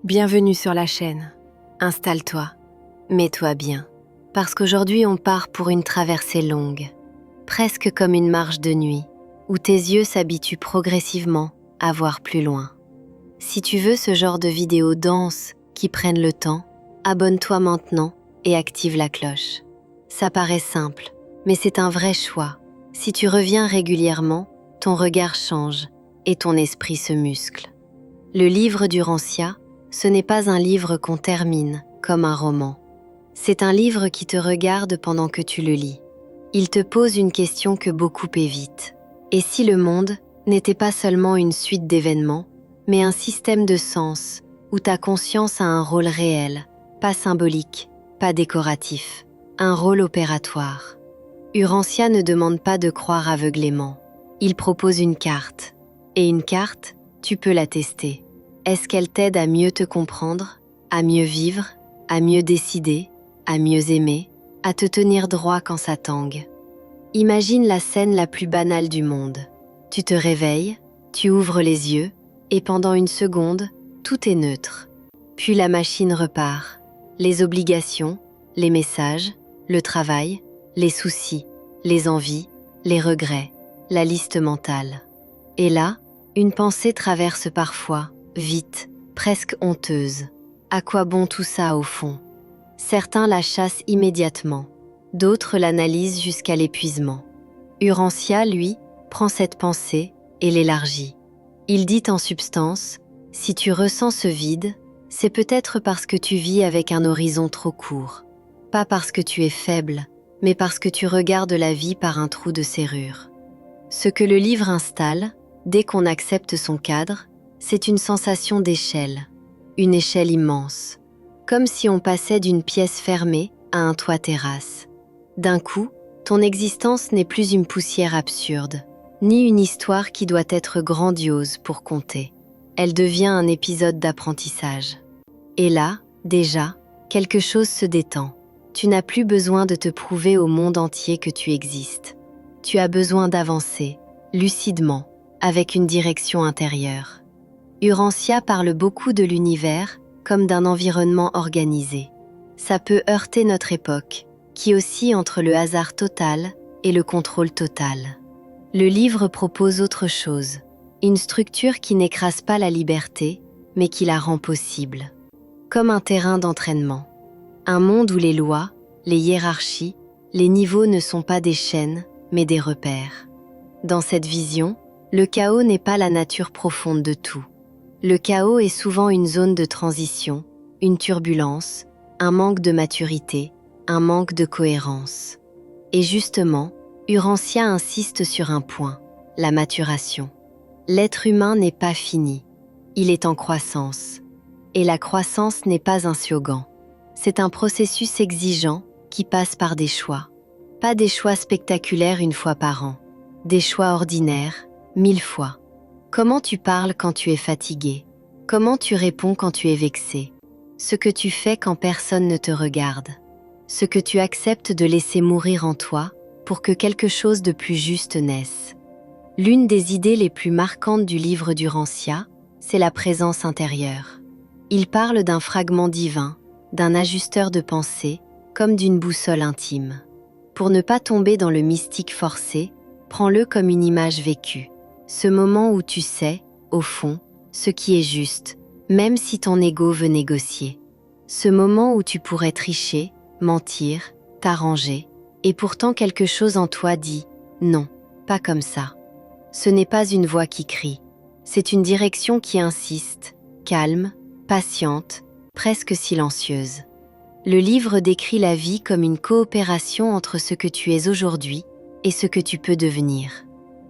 Bienvenue sur la chaîne. Installe-toi, mets-toi bien, parce qu'aujourd'hui on part pour une traversée longue, presque comme une marche de nuit, où tes yeux s'habituent progressivement à voir plus loin. Si tu veux ce genre de vidéos denses qui prennent le temps, abonne-toi maintenant et active la cloche. Ça paraît simple, mais c'est un vrai choix. Si tu reviens régulièrement, ton regard change et ton esprit se muscle. Le livre du Rancia, ce n'est pas un livre qu'on termine comme un roman. C'est un livre qui te regarde pendant que tu le lis. Il te pose une question que beaucoup évitent. Et si le monde n'était pas seulement une suite d'événements, mais un système de sens où ta conscience a un rôle réel, pas symbolique, pas décoratif, un rôle opératoire. Urantia ne demande pas de croire aveuglément. Il propose une carte. Et une carte, tu peux la tester. Est-ce qu'elle t'aide à mieux te comprendre, à mieux vivre, à mieux décider, à mieux aimer, à te tenir droit quand ça tangue? Imagine la scène la plus banale du monde. Tu te réveilles, tu ouvres les yeux, et pendant une seconde, tout est neutre. Puis la machine repart. Les obligations, les messages, le travail, les soucis, les envies, les regrets, la liste mentale. Et là, une pensée traverse parfois, vite, presque honteuse. À quoi bon tout ça au fond? Certains la chassent immédiatement, d'autres l'analysent jusqu'à l'épuisement. Urantia, lui, prend cette pensée et l'élargit. Il dit en substance, si tu ressens ce vide, c'est peut-être parce que tu vis avec un horizon trop court. Pas parce que tu es faible, mais parce que tu regardes la vie par un trou de serrure. Ce que le livre installe, dès qu'on accepte son cadre, c'est une sensation d'échelle, une échelle immense, comme si on passait d'une pièce fermée à un toit terrasse. D'un coup, ton existence n'est plus une poussière absurde, ni une histoire qui doit être grandiose pour compter. Elle devient un épisode d'apprentissage. Et là, déjà, quelque chose se détend. Tu n'as plus besoin de te prouver au monde entier que tu existes. Tu as besoin d'avancer, lucidement, avec une direction intérieure. Urantia parle beaucoup de l'univers comme d'un environnement organisé. Ça peut heurter notre époque, qui oscille entre le hasard total et le contrôle total. Le livre propose autre chose, une structure qui n'écrase pas la liberté, mais qui la rend possible. Comme un terrain d'entraînement. Un monde où les lois, les hiérarchies, les niveaux ne sont pas des chaînes, mais des repères. Dans cette vision, le chaos n'est pas la nature profonde de tout. Le chaos est souvent une zone de transition, une turbulence, un manque de maturité, un manque de cohérence. Et justement, Urantia insiste sur un point, la maturation. L'être humain n'est pas fini, il est en croissance. Et la croissance n'est pas un slogan. C'est un processus exigeant qui passe par des choix. Pas des choix spectaculaires une fois par an, des choix ordinaires, 1000 fois. Comment tu parles quand tu es fatigué? Comment tu réponds quand tu es vexé? Ce que tu fais quand personne ne te regarde? Ce que tu acceptes de laisser mourir en toi pour que quelque chose de plus juste naisse? L'une des idées les plus marquantes du livre du Rancia, c'est la présence intérieure. Il parle d'un fragment divin, d'un ajusteur de pensée, comme d'une boussole intime. Pour ne pas tomber dans le mystique forcé, prends-le comme une image vécue. Ce moment où tu sais, au fond, ce qui est juste, même si ton ego veut négocier. Ce moment où tu pourrais tricher, mentir, t'arranger, et pourtant quelque chose en toi dit « non, pas comme ça ». Ce n'est pas une voix qui crie, c'est une direction qui insiste, calme, patiente, presque silencieuse. Le livre décrit la vie comme une coopération entre ce que tu es aujourd'hui et ce que tu peux devenir.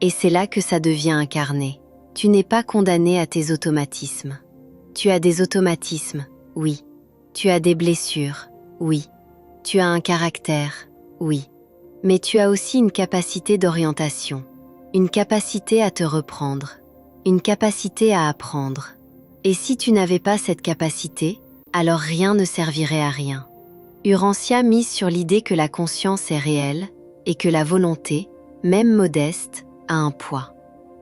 Et c'est là que ça devient incarné. Tu n'es pas condamné à tes automatismes. Tu as des automatismes, oui. Tu as des blessures, oui. Tu as un caractère, oui. Mais tu as aussi une capacité d'orientation, une capacité à te reprendre, une capacité à apprendre. Et si tu n'avais pas cette capacité, alors rien ne servirait à rien. Urantia mise sur l'idée que la conscience est réelle et que la volonté, même modeste, a un poids.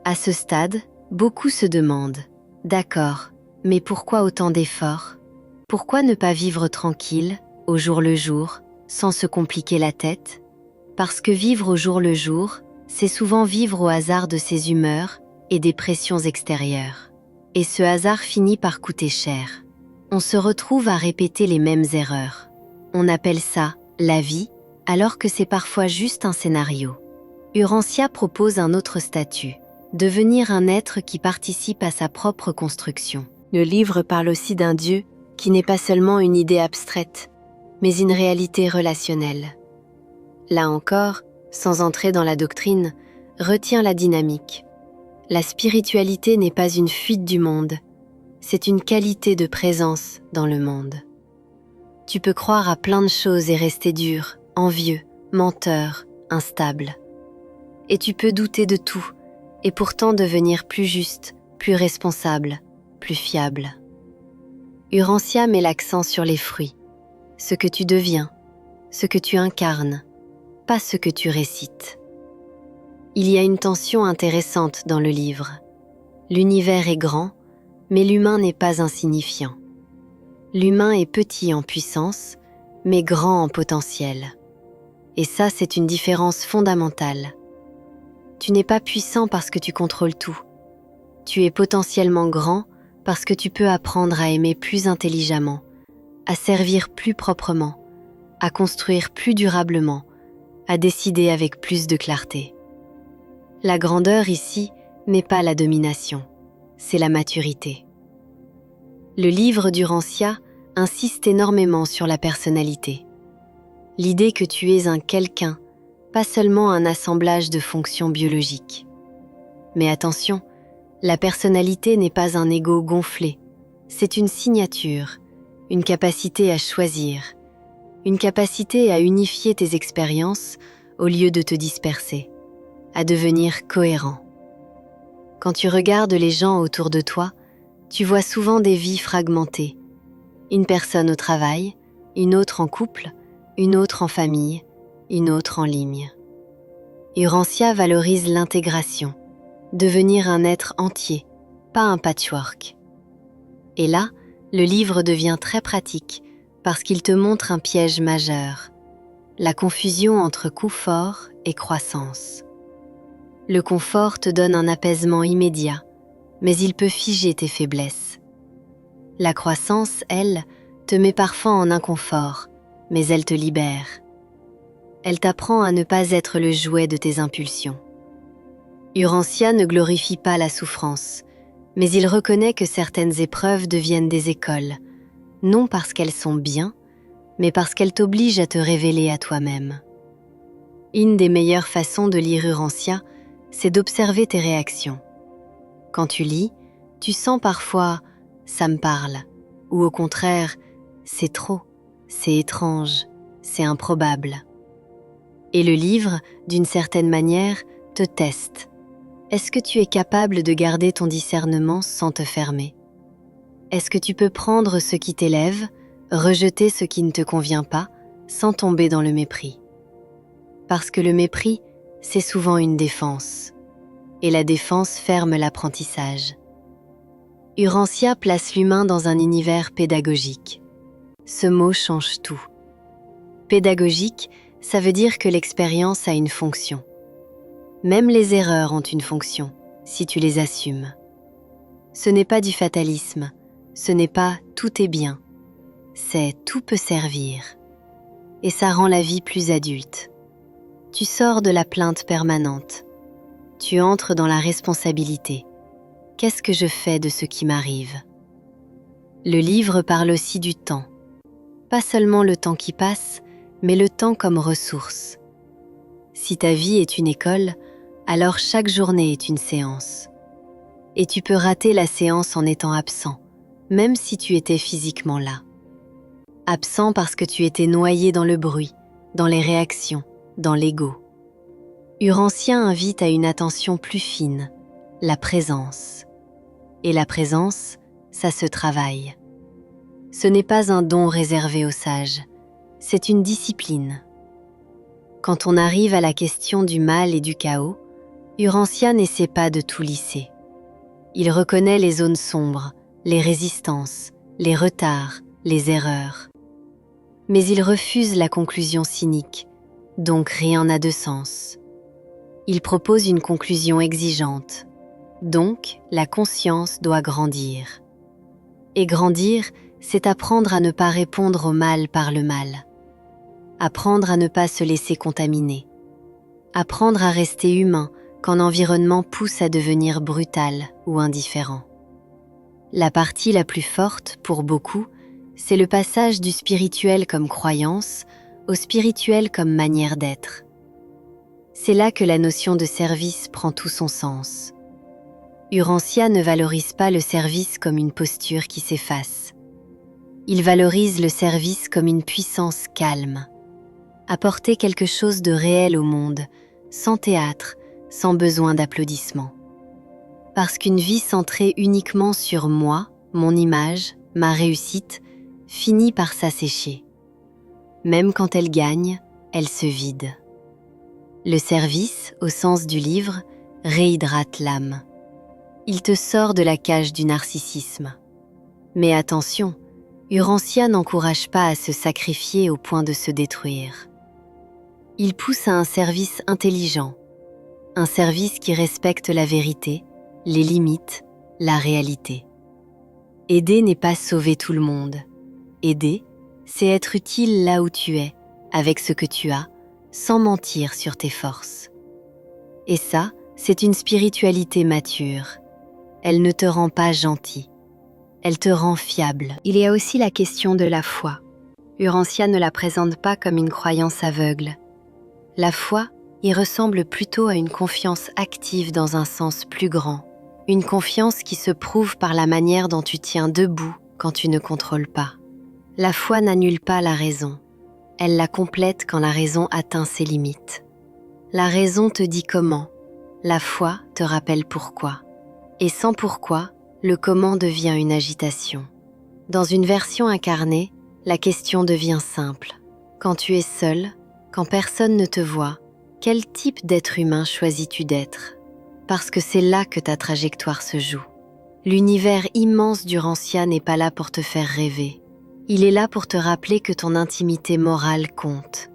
À ce stade, beaucoup se demandent « D'accord, Mais pourquoi autant d'efforts? Pourquoi ne pas vivre tranquille, au jour le jour, sans se compliquer la tête? Parce que vivre au jour le jour, c'est souvent vivre au hasard de ses humeurs et des pressions extérieures. Et ce hasard finit par coûter cher. On se retrouve à répéter les mêmes erreurs. On appelle ça la vie, alors que c'est parfois juste un scénario. Urantia propose un autre statut, devenir un être qui participe à sa propre construction. Le livre parle aussi d'un Dieu qui n'est pas seulement une idée abstraite, mais une réalité relationnelle. Là encore, sans entrer dans la doctrine, retiens la dynamique. La spiritualité n'est pas une fuite du monde, c'est une qualité de présence dans le monde. Tu peux croire à plein de choses et rester dur, envieux, menteur, instable. Et tu peux douter de tout, et pourtant devenir plus juste, plus responsable, plus fiable. Urantia met l'accent sur les fruits, ce que tu deviens, ce que tu incarnes, pas ce que tu récites. Il y a une tension intéressante dans le livre. L'univers est grand, mais l'humain n'est pas insignifiant. L'humain est petit en puissance, mais grand en potentiel. Et ça, c'est une différence fondamentale. Tu n'es pas puissant parce que tu contrôles tout. Tu es potentiellement grand parce que tu peux apprendre à aimer plus intelligemment, à servir plus proprement, à construire plus durablement, à décider avec plus de clarté. La grandeur ici n'est pas la domination, c'est la maturité. Le livre d'Urantia insiste énormément sur la personnalité. L'idée que tu es un quelqu'un, pas seulement un assemblage de fonctions biologiques. Mais attention, la personnalité n'est pas un ego gonflé, c'est une signature, une capacité à choisir, une capacité à unifier tes expériences au lieu de te disperser, à devenir cohérent. Quand tu regardes les gens autour de toi, tu vois souvent des vies fragmentées. Une personne au travail, une autre en couple, une autre en famille, une autre en ligne. Urantia valorise l'intégration, devenir un être entier, pas un patchwork. Et là, le livre devient très pratique parce qu'il te montre un piège majeur, la confusion entre confort et croissance. Le confort te donne un apaisement immédiat, mais il peut figer tes faiblesses. La croissance, elle, te met parfois en inconfort, mais elle te libère. Elle t'apprend à ne pas être le jouet de tes impulsions. Urantia ne glorifie pas la souffrance, mais il reconnaît que certaines épreuves deviennent des écoles, non parce qu'elles sont bien, mais parce qu'elles t'obligent à te révéler à toi-même. Une des meilleures façons de lire Urantia, c'est d'observer tes réactions. Quand tu lis, tu sens parfois « ça me parle » ou au contraire « c'est trop, c'est étrange, c'est improbable ». Et le livre, d'une certaine manière, te teste. Est-ce que tu es capable de garder ton discernement sans te fermer? Est-ce que tu peux prendre ce qui t'élève, rejeter ce qui ne te convient pas, sans tomber dans le mépris? Parce que le mépris, c'est souvent une défense. Et la défense ferme l'apprentissage. Urantia place l'humain dans un univers pédagogique. Ce mot change tout. Pédagogique, ça veut dire que l'expérience a une fonction. Même les erreurs ont une fonction, si tu les assumes. Ce n'est pas du fatalisme, ce n'est pas « tout est bien », c'est « tout peut servir ». Et ça rend la vie plus adulte. Tu sors de la plainte permanente. Tu entres dans la responsabilité. Qu'est-ce que je fais de ce qui m'arrive? Le livre parle aussi du temps. Pas seulement le temps qui passe, mais le temps comme ressource. Si ta vie est une école, alors chaque journée est une séance. Et tu peux rater la séance en étant absent, même si tu étais physiquement là. Absent parce que tu étais noyé dans le bruit, dans les réactions, dans l'ego. Urantia invite à une attention plus fine, la présence. Et la présence, ça se travaille. Ce n'est pas un don réservé aux sages, c'est une discipline. Quand on arrive à la question du mal et du chaos, Urantia n'essaie pas de tout lisser. Il reconnaît les zones sombres, les résistances, les retards, les erreurs. Mais il refuse la conclusion cynique, donc rien n'a de sens. Il propose une conclusion exigeante, donc la conscience doit grandir. Et grandir, c'est apprendre à ne pas répondre au mal par le mal. Apprendre à ne pas se laisser contaminer. Apprendre à rester humain quand l'environnement pousse à devenir brutal ou indifférent. La partie la plus forte, pour beaucoup, c'est le passage du spirituel comme croyance au spirituel comme manière d'être. C'est là que la notion de service prend tout son sens. Urantia ne valorise pas le service comme une posture qui s'efface. Il valorise le service comme une puissance calme. Apporter quelque chose de réel au monde, sans théâtre, sans besoin d'applaudissements. Parce qu'une vie centrée uniquement sur moi, mon image, ma réussite, finit par s'assécher. Même quand elle gagne, elle se vide. Le service, au sens du livre, réhydrate l'âme. Il te sort de la cage du narcissisme. Mais attention, Urantia n'encourage pas à se sacrifier au point de se détruire. Il pousse à un service intelligent, un service qui respecte la vérité, les limites, la réalité. Aider n'est pas sauver tout le monde. Aider, c'est être utile là où tu es, avec ce que tu as, sans mentir sur tes forces. Et ça, c'est une spiritualité mature. Elle ne te rend pas gentil. Elle te rend fiable. Il y a aussi la question de la foi. Urantia ne la présente pas comme une croyance aveugle. La foi y ressemble plutôt à une confiance active dans un sens plus grand. Une confiance qui se prouve par la manière dont tu tiens debout quand tu ne contrôles pas. La foi n'annule pas la raison. Elle la complète quand la raison atteint ses limites. La raison te dit comment. La foi te rappelle pourquoi. Et sans pourquoi, le comment devient une agitation. Dans une version incarnée, la question devient simple. Quand tu es seul, quand personne ne te voit, quel type d'être humain choisis-tu d'être ? Parce que c'est là que ta trajectoire se joue. L'univers immense d'Urantia n'est pas là pour te faire rêver. Il est là pour te rappeler que ton intimité morale compte,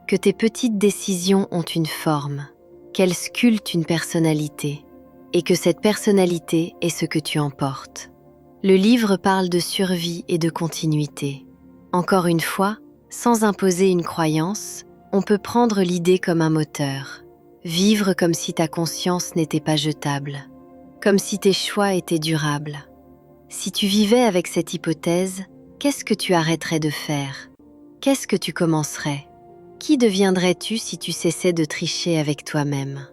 que tes petites décisions ont une forme, qu'elles sculptent une personnalité, et que cette personnalité est ce que tu emportes. Le livre parle de survie et de continuité. Encore une fois, sans imposer une croyance, on peut prendre l'idée comme un moteur. Vivre comme si ta conscience n'était pas jetable, comme si tes choix étaient durables. Si tu vivais avec cette hypothèse, qu'est-ce que tu arrêterais de faire ? Qu'est-ce que tu commencerais ? Qui deviendrais-tu si tu cessais de tricher avec toi-même ?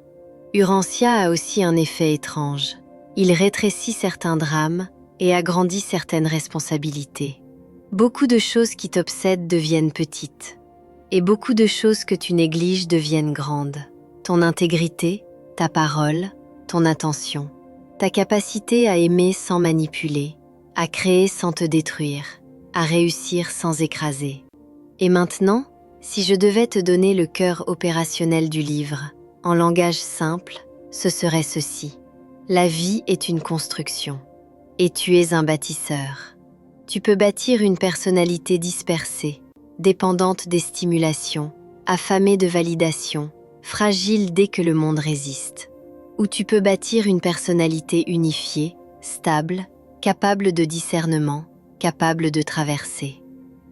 Urantia a aussi un effet étrange. Il rétrécit certains drames et agrandit certaines responsabilités. Beaucoup de choses qui t'obsèdent deviennent petites. Et beaucoup de choses que tu négliges deviennent grandes. Ton intégrité, ta parole, ton attention, ta capacité à aimer sans manipuler, à créer sans te détruire, à réussir sans écraser. Et maintenant, si je devais te donner le cœur opérationnel du livre, en langage simple, ce serait ceci. La vie est une construction, et tu es un bâtisseur. Tu peux bâtir une personnalité dispersée, dépendante des stimulations, affamée de validation, fragile dès que le monde résiste. Ou tu peux bâtir une personnalité unifiée, stable, capable de discernement, capable de traverser.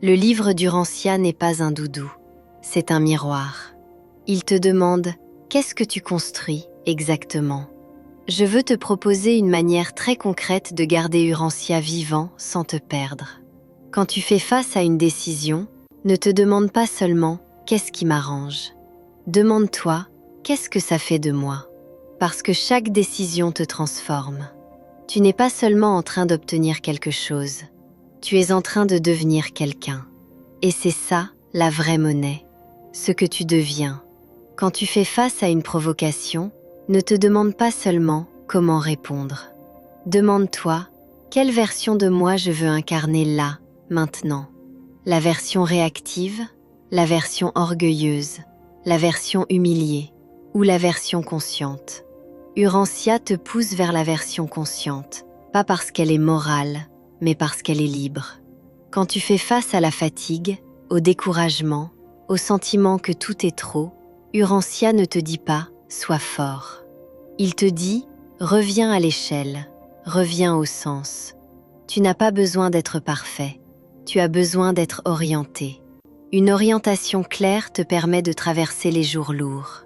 Le livre d'Urantia n'est pas un doudou, c'est un miroir. Il te demande « Qu'est-ce que tu construis exactement ?» Je veux te proposer une manière très concrète de garder Urantia vivant sans te perdre. Quand tu fais face à une décision, ne te demande pas seulement « Qu'est-ce qui m'arrange ?» Demande-toi « Qu'est-ce que ça fait de moi ?» Parce que chaque décision te transforme. Tu n'es pas seulement en train d'obtenir quelque chose, tu es en train de devenir quelqu'un. Et c'est ça, la vraie monnaie, ce que tu deviens. Quand tu fais face à une provocation, ne te demande pas seulement comment répondre. Demande-toi, quelle version de moi je veux incarner là, maintenant ? La version réactive, la version orgueilleuse, la version humiliée ou la version consciente. Urantia te pousse vers la version consciente, pas parce qu'elle est morale, mais parce qu'elle est libre. Quand tu fais face à la fatigue, au découragement, au sentiment que tout est trop, Urantia ne te dit pas « sois fort ». Il te dit « reviens à l'échelle, reviens au sens ». Tu n'as pas besoin d'être parfait, tu as besoin d'être orienté. Une orientation claire te permet de traverser les jours lourds.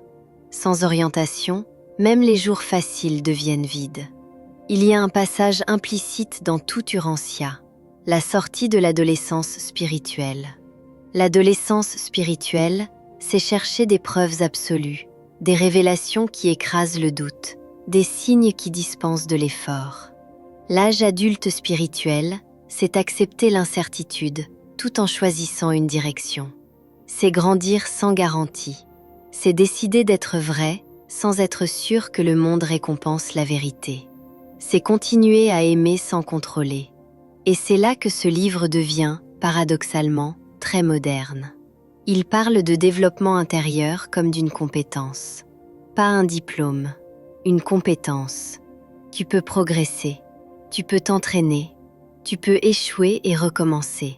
Sans orientation, même les jours faciles deviennent vides. Il y a un passage implicite dans tout Urantia, la sortie de l'adolescence spirituelle. L'adolescence spirituelle, c'est chercher des preuves absolues, des révélations qui écrasent le doute, des signes qui dispensent de l'effort. L'âge adulte spirituel, c'est accepter l'incertitude tout en choisissant une direction. C'est grandir sans garantie. C'est décider d'être vrai sans être sûr que le monde récompense la vérité. C'est continuer à aimer sans contrôler. Et c'est là que ce livre devient, paradoxalement, très moderne. Il parle de développement intérieur comme d'une compétence. Pas un diplôme, une compétence. Tu peux progresser, tu peux t'entraîner, tu peux échouer et recommencer.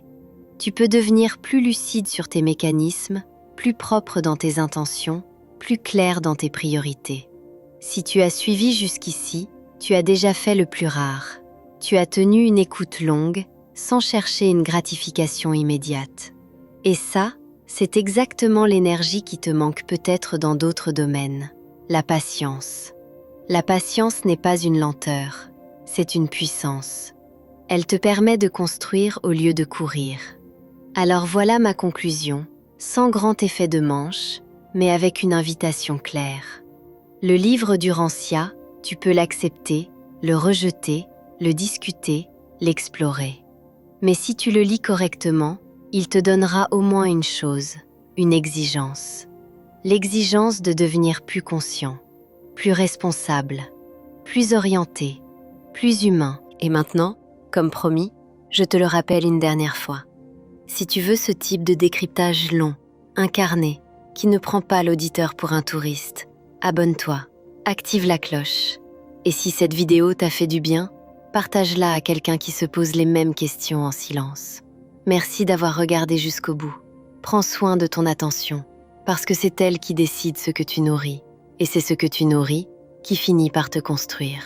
Tu peux devenir plus lucide sur tes mécanismes, plus propre dans tes intentions, plus clair dans tes priorités. Si tu as suivi jusqu'ici, tu as déjà fait le plus rare. Tu as tenu une écoute longue, sans chercher une gratification immédiate. Et ça, c'est exactement l'énergie qui te manque peut-être dans d'autres domaines. La patience. La patience n'est pas une lenteur, c'est une puissance. Elle te permet de construire au lieu de courir. Alors voilà ma conclusion, sans grand effet de manche, mais avec une invitation claire. Le livre d'Urantia, tu peux l'accepter, le rejeter, le discuter, l'explorer. Mais si tu le lis correctement, il te donnera au moins une chose, une exigence. L'exigence de devenir plus conscient, plus responsable, plus orienté, plus humain. Et maintenant, comme promis, je te le rappelle une dernière fois. Si tu veux ce type de décryptage long, incarné, qui ne prend pas l'auditeur pour un touriste, abonne-toi, active la cloche. Et si cette vidéo t'a fait du bien, partage-la à quelqu'un qui se pose les mêmes questions en silence. Merci d'avoir regardé jusqu'au bout. Prends soin de ton attention, parce que c'est elle qui décide ce que tu nourris, et c'est ce que tu nourris qui finit par te construire.